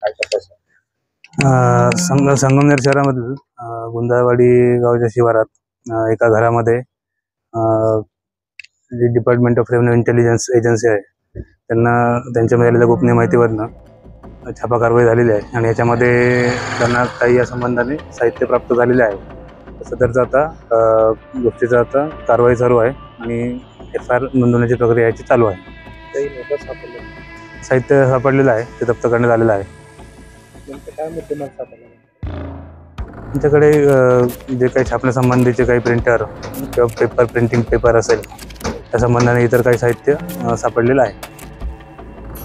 काय तपास? संगमनेर शहरामधील गुंदाळवाडी गावच्या शिवारात एका घरामध्ये जी department of revenue intelligence agency आहे त्यांच्या मिळालेल्या गोपनीय माहितीवरनं छापा कारवाई झालेली आहे आणि याच्यामध्ये त्यांना काही या संबंधाने साहित्य प्राप्त झालेले आहे. सदरचा आता गोष्टीचा आता कारवाई चालू आहे आणि FIR नोंदवण्याची प्रक्रिया याची चालू आहे. काही नोटा सापडले? साहित्य सापडलेलं आहे, ते जप्त करण्यात आलेलं आहे. काय मुद्देमाल सापडला? त्यांच्याकडे जे काही छापण्यासंबंधीचे काही प्रिंटर किंवा पेपर प्रिंटिंग पेपर असेल त्या संबंधाने इतर काही साहित्य सापडलेलं आहे.